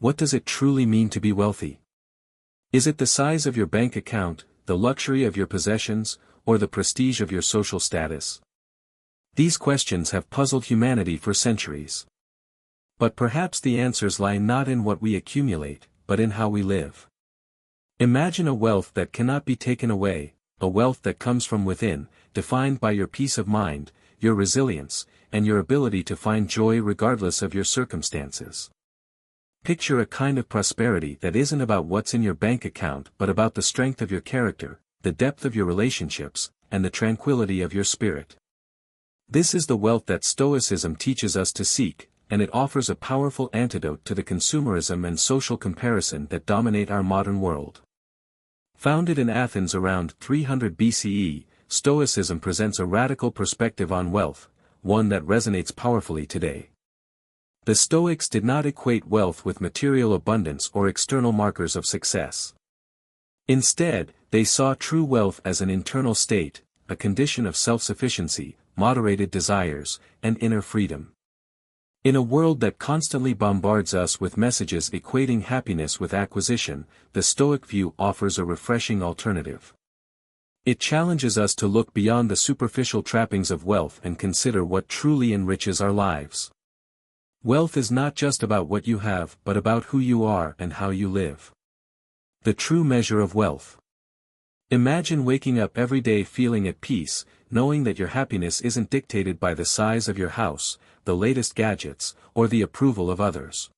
What does it truly mean to be wealthy? Is it the size of your bank account, the luxury of your possessions, or the prestige of your social status? These questions have puzzled humanity for centuries. But perhaps the answers lie not in what we accumulate, but in how we live. Imagine a wealth that cannot be taken away, a wealth that comes from within, defined by your peace of mind, your resilience, and your ability to find joy regardless of your circumstances. Picture a kind of prosperity that isn't about what's in your bank account but about the strength of your character, the depth of your relationships, and the tranquility of your spirit. This is the wealth that Stoicism teaches us to seek, and it offers a powerful antidote to the consumerism and social comparison that dominate our modern world. Founded in Athens around 300 BCE, Stoicism presents a radical perspective on wealth, one that resonates powerfully today. The Stoics did not equate wealth with material abundance or external markers of success. Instead, they saw true wealth as an internal state, a condition of self-sufficiency, moderated desires, and inner freedom. In a world that constantly bombards us with messages equating happiness with acquisition, the Stoic view offers a refreshing alternative. It challenges us to look beyond the superficial trappings of wealth and consider what truly enriches our lives. Wealth is not just about what you have but about who you are and how you live. The true measure of wealth. Imagine waking up every day feeling at peace, knowing that your happiness isn't dictated by the size of your house, the latest gadgets, or the approval of others.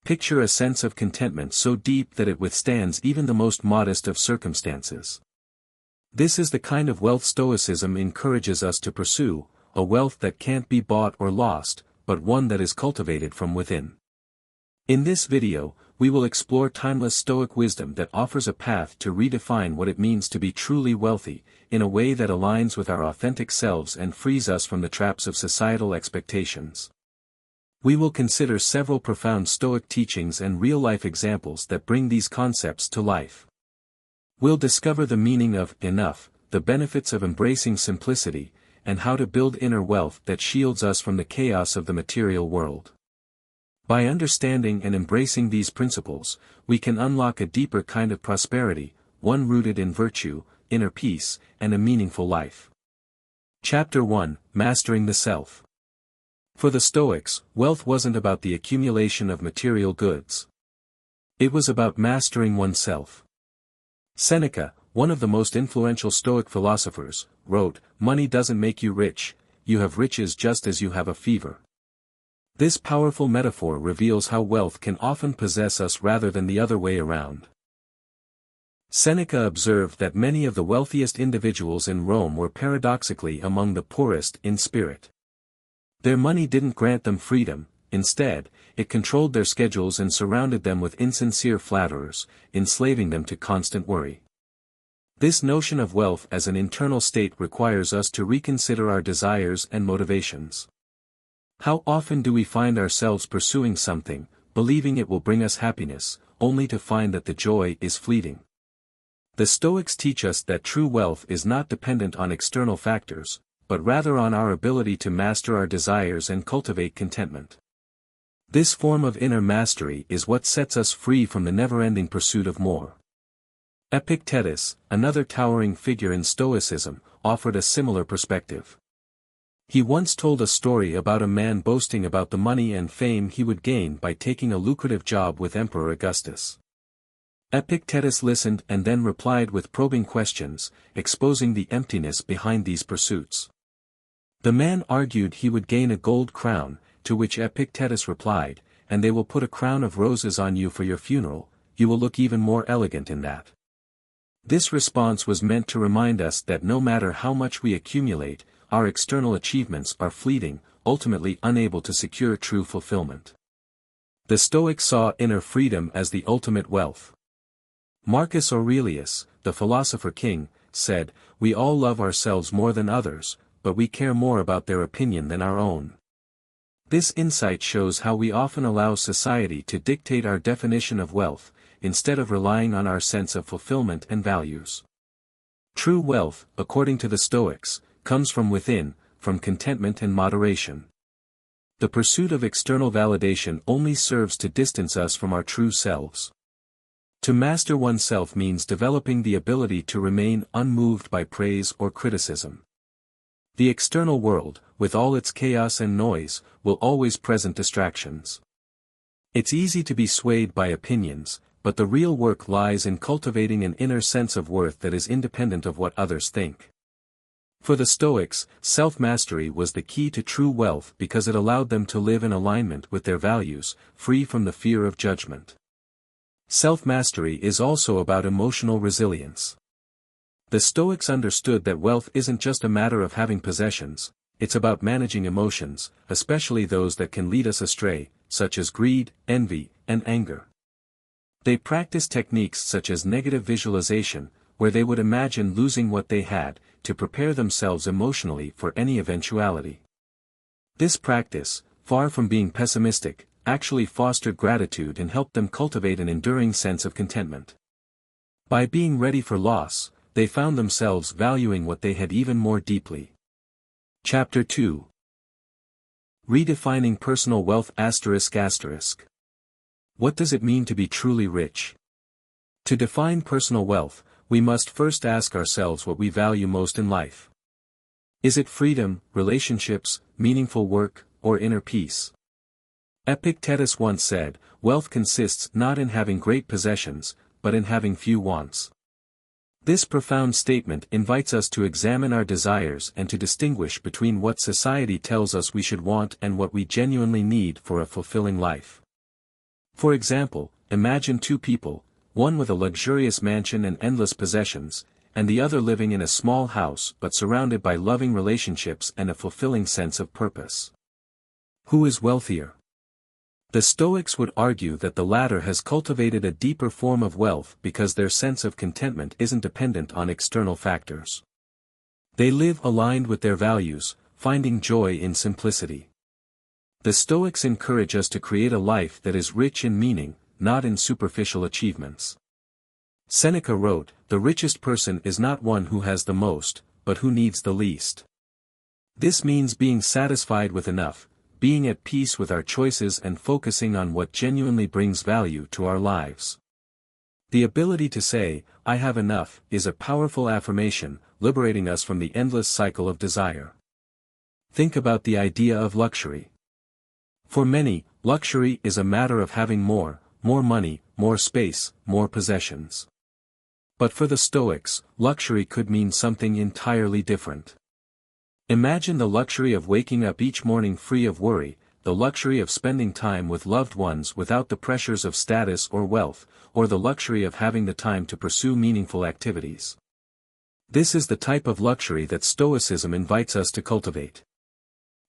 Picture a sense of contentment so deep that it withstands even the most modest of circumstances. This is the kind of wealth Stoicism encourages us to pursue, a wealth that can't be bought or lost, but one that is cultivated from within. In this video, we will explore timeless Stoic wisdom that offers a path to redefine what it means to be truly wealthy, in a way that aligns with our authentic selves and frees us from the traps of societal expectations. We will consider several profound Stoic teachings and real-life examples that bring these concepts to life. We'll discover the meaning of enough, the benefits of embracing simplicity, and how to build inner wealth that shields us from the chaos of the material world. By understanding and embracing these principles, we can unlock a deeper kind of prosperity, one rooted in virtue, inner peace, and a meaningful life. Chapter 1: Mastering the Self. For the Stoics, wealth wasn't about the accumulation of material goods. It was about mastering oneself. Seneca, one of the most influential Stoic philosophers, wrote, "Money doesn't make you rich, you have riches just as you have a fever." This powerful metaphor reveals how wealth can often possess us rather than the other way around. Seneca observed that many of the wealthiest individuals in Rome were paradoxically among the poorest in spirit. Their money didn't grant them freedom, instead, it controlled their schedules and surrounded them with insincere flatterers, enslaving them to constant worry. This notion of wealth as an internal state requires us to reconsider our desires and motivations. How often do we find ourselves pursuing something, believing it will bring us happiness, only to find that the joy is fleeting? The Stoics teach us that true wealth is not dependent on external factors, but rather on our ability to master our desires and cultivate contentment. This form of inner mastery is what sets us free from the never-ending pursuit of more. Epictetus, another towering figure in Stoicism, offered a similar perspective. He once told a story about a man boasting about the money and fame he would gain by taking a lucrative job with Emperor Augustus. Epictetus listened and then replied with probing questions, exposing the emptiness behind these pursuits. The man argued he would gain a gold crown, to which Epictetus replied, "And they will put a crown of roses on you for your funeral, you will look even more elegant in that." This response was meant to remind us that no matter how much we accumulate, our external achievements are fleeting, ultimately unable to secure true fulfillment. The Stoics saw inner freedom as the ultimate wealth. Marcus Aurelius, the philosopher king, said, "We all love ourselves more than others, but we care more about their opinion than our own." This insight shows how we often allow society to dictate our definition of wealth, instead of relying on our sense of fulfillment and values. True wealth, according to the Stoics, comes from within, from contentment and moderation. The pursuit of external validation only serves to distance us from our true selves. To master oneself means developing the ability to remain unmoved by praise or criticism. The external world, with all its chaos and noise, will always present distractions. It's easy to be swayed by opinions, but the real work lies in cultivating an inner sense of worth that is independent of what others think. For the Stoics, self-mastery was the key to true wealth because it allowed them to live in alignment with their values, free from the fear of judgment. Self-mastery is also about emotional resilience. The Stoics understood that wealth isn't just a matter of having possessions, it's about managing emotions, especially those that can lead us astray, such as greed, envy, and anger. They practiced techniques such as negative visualization, where they would imagine losing what they had, to prepare themselves emotionally for any eventuality. This practice, far from being pessimistic, actually fostered gratitude and helped them cultivate an enduring sense of contentment. By being ready for loss, they found themselves valuing what they had even more deeply. Chapter 2. Redefining Personal Wealth ***. What does it mean to be truly rich? To define personal wealth, we must first ask ourselves what we value most in life. Is it freedom, relationships, meaningful work, or inner peace? Epictetus once said, "Wealth consists not in having great possessions, but in having few wants." This profound statement invites us to examine our desires and to distinguish between what society tells us we should want and what we genuinely need for a fulfilling life. For example, imagine two people, one with a luxurious mansion and endless possessions, and the other living in a small house but surrounded by loving relationships and a fulfilling sense of purpose. Who is wealthier? The Stoics would argue that the latter has cultivated a deeper form of wealth because their sense of contentment isn't dependent on external factors. They live aligned with their values, finding joy in simplicity. The Stoics encourage us to create a life that is rich in meaning, not in superficial achievements. Seneca wrote, "The richest person is not one who has the most, but who needs the least." This means being satisfied with enough, being at peace with our choices and focusing on what genuinely brings value to our lives. The ability to say, "I have enough," is a powerful affirmation, liberating us from the endless cycle of desire. Think about the idea of luxury. For many, luxury is a matter of having more money, more space, more possessions. But for the Stoics, luxury could mean something entirely different. Imagine the luxury of waking up each morning free of worry, the luxury of spending time with loved ones without the pressures of status or wealth, or the luxury of having the time to pursue meaningful activities. This is the type of luxury that Stoicism invites us to cultivate.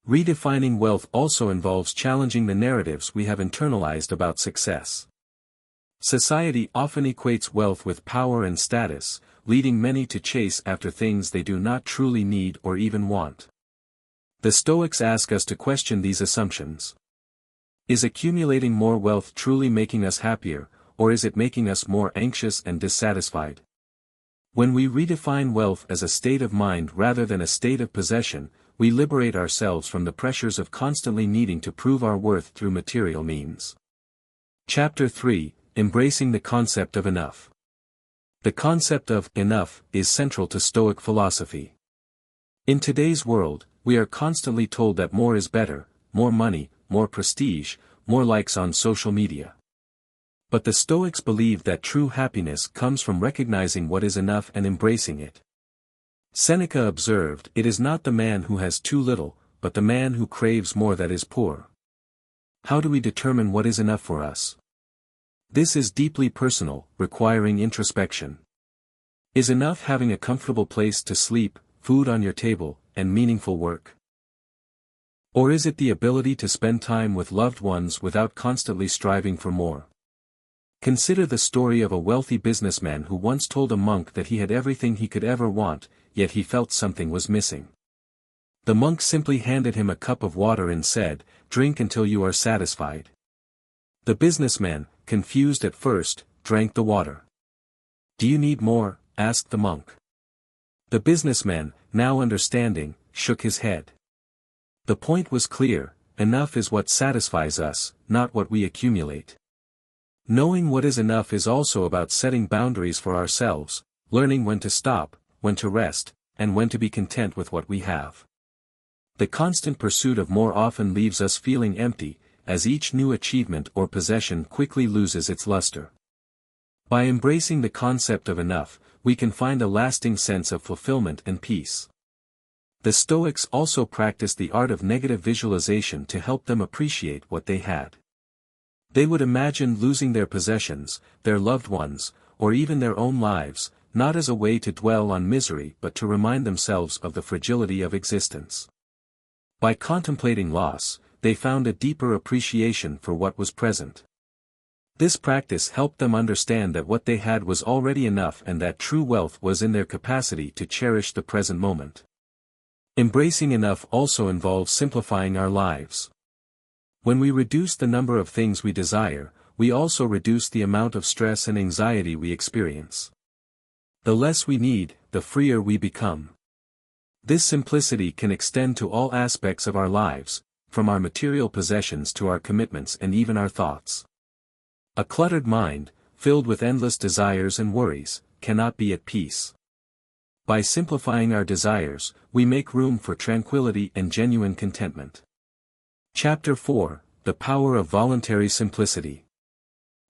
Redefining wealth also involves challenging the narratives we have internalized about success. Society often equates wealth with power and status, leading many to chase after things they do not truly need or even want. The Stoics ask us to question these assumptions. Is accumulating more wealth truly making us happier, or is it making us more anxious and dissatisfied? When we redefine wealth as a state of mind rather than a state of possession, we liberate ourselves from the pressures of constantly needing to prove our worth through material means. Chapter 3, Embracing the Concept of Enough. The concept of enough is central to Stoic philosophy. In today's world, we are constantly told that more is better, more money, more prestige, more likes on social media. But the Stoics believe that true happiness comes from recognizing what is enough and embracing it. Seneca observed, "It is not the man who has too little, but the man who craves more that is poor." How do we determine what is enough for us? This is deeply personal, requiring introspection. Is enough having a comfortable place to sleep, food on your table, and meaningful work? Or is it the ability to spend time with loved ones without constantly striving for more? Consider the story of a wealthy businessman who once told a monk that he had everything he could ever want, yet he felt something was missing. The monk simply handed him a cup of water and said, "Drink until you are satisfied." The businessman, confused at first, drank the water. "Do you need more?" asked the monk. The businessman, now understanding, shook his head. The point was clear, enough is what satisfies us, not what we accumulate. Knowing what is enough is also about setting boundaries for ourselves, learning when to stop, when to rest, and when to be content with what we have. The constant pursuit of more often leaves us feeling empty, as each new achievement or possession quickly loses its luster. By embracing the concept of enough, we can find a lasting sense of fulfillment and peace. The Stoics also practiced the art of negative visualization to help them appreciate what they had. They would imagine losing their possessions, their loved ones, or even their own lives, not as a way to dwell on misery but to remind themselves of the fragility of existence. By contemplating loss, they found a deeper appreciation for what was present. This practice helped them understand that what they had was already enough and that true wealth was in their capacity to cherish the present moment. Embracing enough also involves simplifying our lives. When we reduce the number of things we desire, we also reduce the amount of stress and anxiety we experience. The less we need, the freer we become. This simplicity can extend to all aspects of our lives, from our material possessions to our commitments and even our thoughts. A cluttered mind, filled with endless desires and worries, cannot be at peace. By simplifying our desires, we make room for tranquility and genuine contentment. Chapter 4: The Power of Voluntary Simplicity.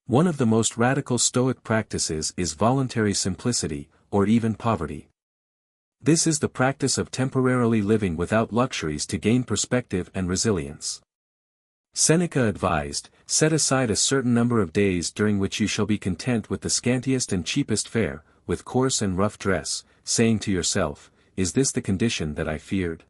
One of the most radical Stoic practices is voluntary simplicity, or even poverty. This is the practice of temporarily living without luxuries to gain perspective and resilience. Seneca advised, "Set aside a certain number of days during which you shall be content with the scantiest and cheapest fare, with coarse and rough dress, saying to yourself, 'Is this the condition that I feared?'"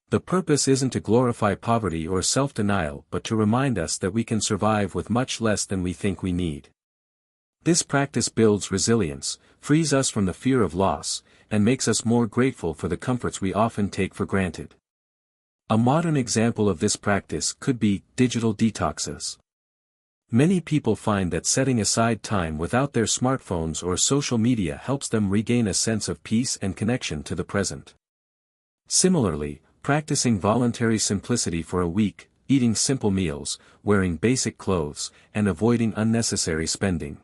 The purpose isn't to glorify poverty or self-denial but to remind us that we can survive with much less than we think we need. This practice builds resilience, frees us from the fear of loss, and makes us more grateful for the comforts we often take for granted. A modern example of this practice could be digital detoxes. Many people find that setting aside time without their smartphones or social media helps them regain a sense of peace and connection to the present. Similarly, practicing voluntary simplicity for a week, eating simple meals, wearing basic clothes, and avoiding unnecessary spending,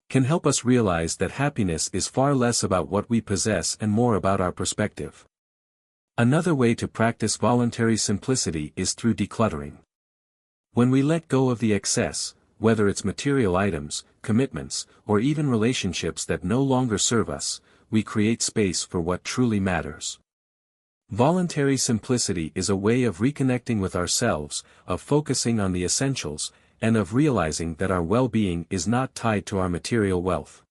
can help us realize that happiness is far less about what we possess and more about our perspective. Another way to practice voluntary simplicity is through decluttering. When we let go of the excess, whether it's material items, commitments, or even relationships that no longer serve us, we create space for what truly matters. Voluntary simplicity is a way of reconnecting with ourselves, of focusing on the essentials, and of realizing that our well-being is not tied to our material wealth.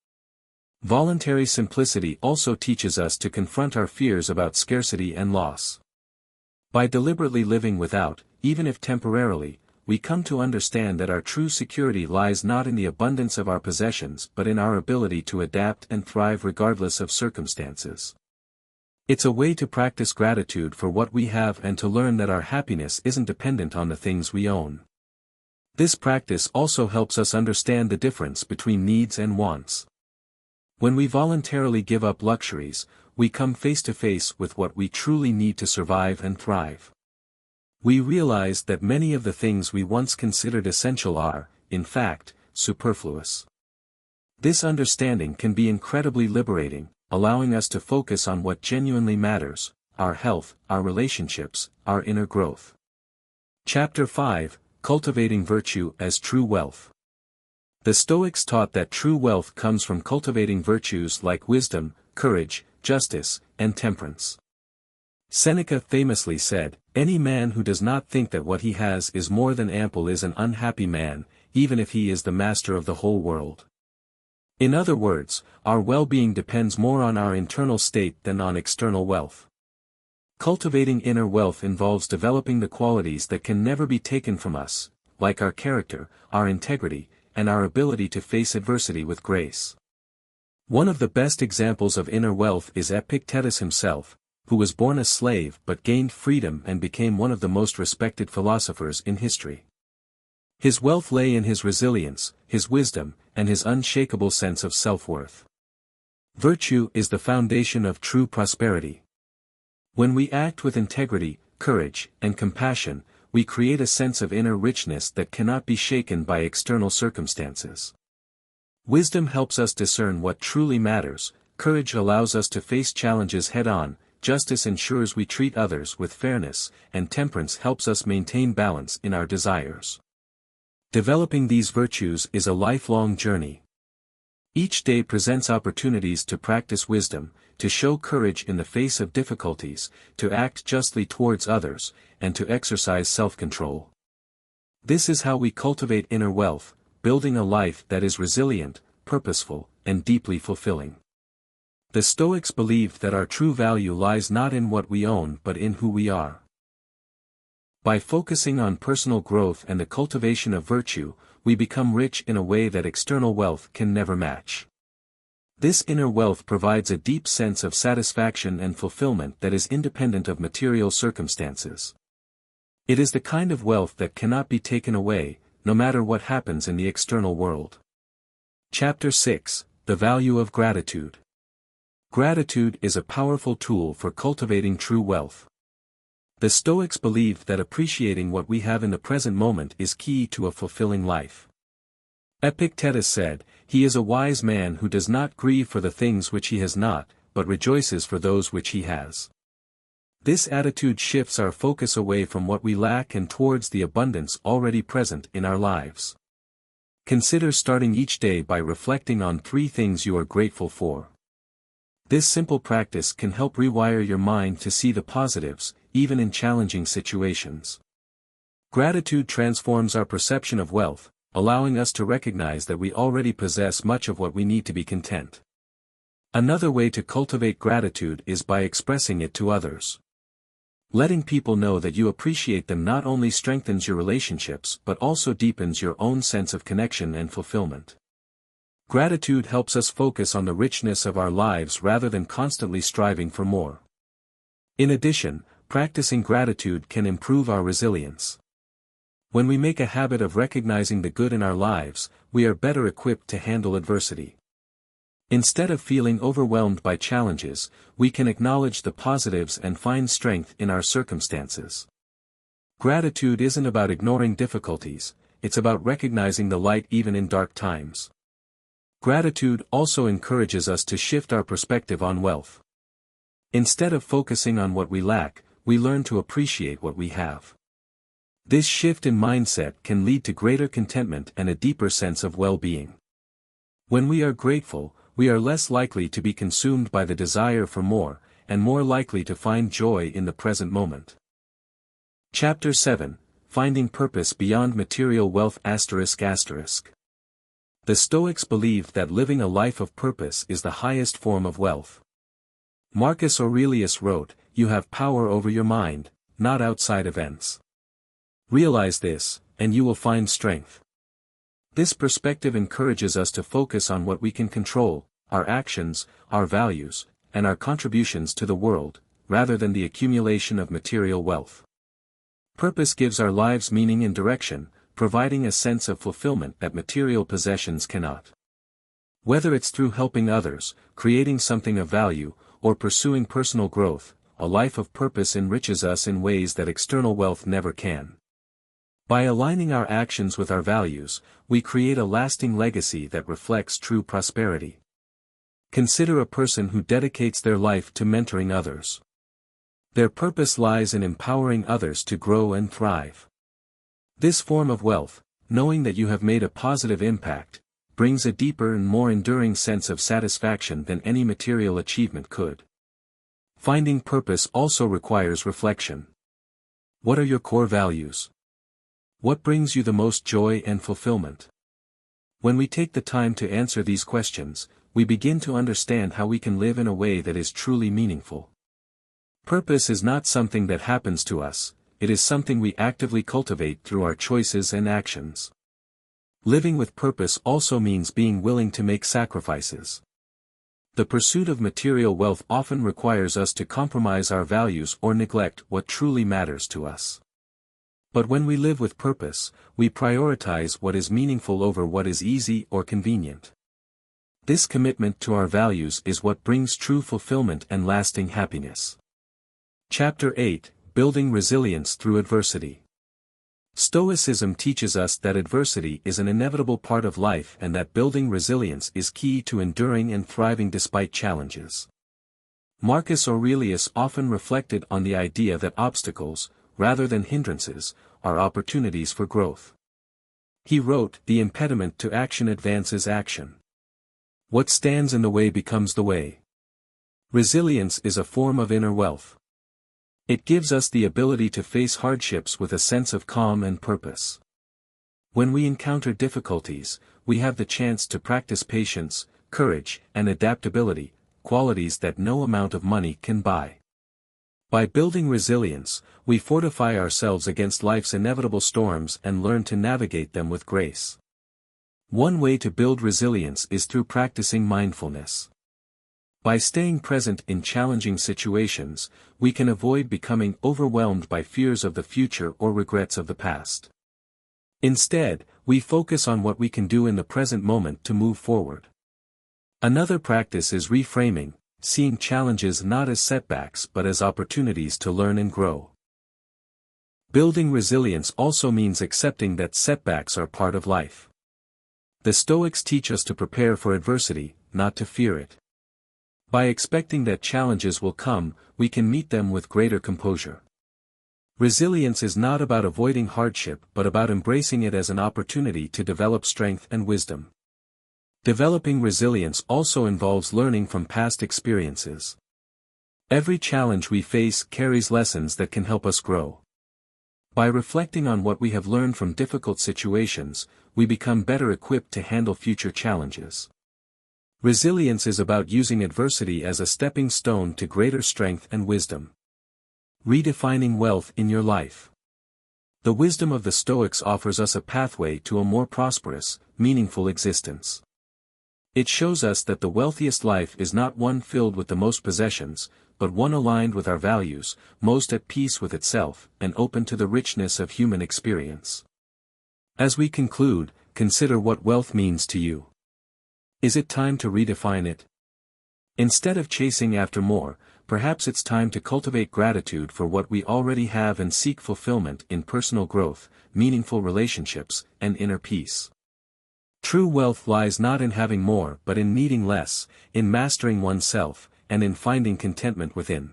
Voluntary simplicity also teaches us to confront our fears about scarcity and loss. By deliberately living without, even if temporarily, we come to understand that our true security lies not in the abundance of our possessions but in our ability to adapt and thrive regardless of circumstances. It's a way to practice gratitude for what we have and to learn that our happiness isn't dependent on the things we own. This practice also helps us understand the difference between needs and wants. When we voluntarily give up luxuries, we come face to face with what we truly need to survive and thrive. We realize that many of the things we once considered essential are, in fact, superfluous. This understanding can be incredibly liberating, allowing us to focus on what genuinely matters: our health, our relationships, our inner growth. Chapter 5: Cultivating Virtue as True Wealth. The Stoics taught that true wealth comes from cultivating virtues like wisdom, courage, justice, and temperance. Seneca famously said, "Any man who does not think that what he has is more than ample is an unhappy man, even if he is the master of the whole world." In other words, our well-being depends more on our internal state than on external wealth. Cultivating inner wealth involves developing the qualities that can never be taken from us, like our character, our integrity, and our ability to face adversity with grace. One of the best examples of inner wealth is Epictetus himself, who was born a slave but gained freedom and became one of the most respected philosophers in history. His wealth lay in his resilience, his wisdom, and his unshakable sense of self-worth. Virtue is the foundation of true prosperity. When we act with integrity, courage, and compassion, we create a sense of inner richness that cannot be shaken by external circumstances. Wisdom helps us discern what truly matters, courage allows us to face challenges head-on, justice ensures we treat others with fairness, and temperance helps us maintain balance in our desires. Developing these virtues is a lifelong journey. Each day presents opportunities to practice wisdom, to show courage in the face of difficulties, to act justly towards others, and to exercise self-control. This is how we cultivate inner wealth, building a life that is resilient, purposeful, and deeply fulfilling. The Stoics believed that our true value lies not in what we own but in who we are. By focusing on personal growth and the cultivation of virtue, we become rich in a way that external wealth can never match. This inner wealth provides a deep sense of satisfaction and fulfillment that is independent of material circumstances. It is the kind of wealth that cannot be taken away, no matter what happens in the external world. Chapter 6: The Value of Gratitude. Gratitude is a powerful tool for cultivating true wealth. The Stoics believed that appreciating what we have in the present moment is key to a fulfilling life. Epictetus said, "He is a wise man who does not grieve for the things which he has not, but rejoices for those which he has." This attitude shifts our focus away from what we lack and towards the abundance already present in our lives. Consider starting each day by reflecting on 3 things you are grateful for. This simple practice can help rewire your mind to see the positives, even in challenging situations. Gratitude transforms our perception of wealth, allowing us to recognize that we already possess much of what we need to be content. Another way to cultivate gratitude is by expressing it to others. Letting people know that you appreciate them not only strengthens your relationships but also deepens your own sense of connection and fulfillment. Gratitude helps us focus on the richness of our lives rather than constantly striving for more. In addition, practicing gratitude can improve our resilience. When we make a habit of recognizing the good in our lives, we are better equipped to handle adversity. Instead of feeling overwhelmed by challenges, we can acknowledge the positives and find strength in our circumstances. Gratitude isn't about ignoring difficulties, it's about recognizing the light even in dark times. Gratitude also encourages us to shift our perspective on wealth. Instead of focusing on what we lack, we learn to appreciate what we have. This shift in mindset can lead to greater contentment and a deeper sense of well-being. When we are grateful, we are less likely to be consumed by the desire for more, and more likely to find joy in the present moment. Chapter 7: Finding Purpose Beyond Material Wealth ***. The Stoics believed that living a life of purpose is the highest form of wealth. Marcus Aurelius wrote, "You have power over your mind, not outside events. Realize this, and you will find strength." This perspective encourages us to focus on what we can control, our actions, our values, and our contributions to the world, rather than the accumulation of material wealth. Purpose gives our lives meaning and direction, providing a sense of fulfillment that material possessions cannot. Whether it's through helping others, creating something of value, or pursuing personal growth, a life of purpose enriches us in ways that external wealth never can. By aligning our actions with our values, we create a lasting legacy that reflects true prosperity. Consider a person who dedicates their life to mentoring others. Their purpose lies in empowering others to grow and thrive. This form of wealth, knowing that you have made a positive impact, brings a deeper and more enduring sense of satisfaction than any material achievement could. Finding purpose also requires reflection. What are your core values? What brings you the most joy and fulfillment? When we take the time to answer these questions, we begin to understand how we can live in a way that is truly meaningful. Purpose is not something that happens to us, it is something we actively cultivate through our choices and actions. Living with purpose also means being willing to make sacrifices. The pursuit of material wealth often requires us to compromise our values or neglect what truly matters to us. But when we live with purpose, we prioritize what is meaningful over what is easy or convenient. This commitment to our values is what brings true fulfillment and lasting happiness. Chapter 8: Building Resilience Through Adversity. Stoicism teaches us that adversity is an inevitable part of life and that building resilience is key to enduring and thriving despite challenges. Marcus Aurelius often reflected on the idea that obstacles, rather than hindrances, are opportunities for growth. He wrote, "The impediment to action advances action. What stands in the way becomes the way." Resilience is a form of inner wealth. It gives us the ability to face hardships with a sense of calm and purpose. When we encounter difficulties, we have the chance to practice patience, courage, and adaptability, qualities that no amount of money can buy. By building resilience, we fortify ourselves against life's inevitable storms and learn to navigate them with grace. One way to build resilience is through practicing mindfulness. By staying present in challenging situations, we can avoid becoming overwhelmed by fears of the future or regrets of the past. Instead, we focus on what we can do in the present moment to move forward. Another practice is reframing, seeing challenges not as setbacks but as opportunities to learn and grow. Building resilience also means accepting that setbacks are part of life. The Stoics teach us to prepare for adversity, not to fear it. By expecting that challenges will come, we can meet them with greater composure. Resilience is not about avoiding hardship but about embracing it as an opportunity to develop strength and wisdom. Developing resilience also involves learning from past experiences. Every challenge we face carries lessons that can help us grow. By reflecting on what we have learned from difficult situations, we become better equipped to handle future challenges. Resilience is about using adversity as a stepping stone to greater strength and wisdom. Redefining wealth in your life. The wisdom of the Stoics offers us a pathway to a more prosperous, meaningful existence. It shows us that the wealthiest life is not one filled with the most possessions, but one aligned with our values, most at peace with itself, and open to the richness of human experience. As we conclude, consider what wealth means to you. Is it time to redefine it? Instead of chasing after more, perhaps it's time to cultivate gratitude for what we already have and seek fulfillment in personal growth, meaningful relationships, and inner peace. True wealth lies not in having more but in needing less, in mastering oneself, and in finding contentment within.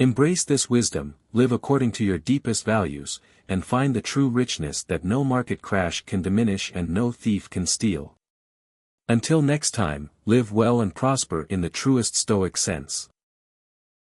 Embrace this wisdom, live according to your deepest values, and find the true richness that no market crash can diminish and no thief can steal. Until next time, live well and prosper in the truest Stoic sense.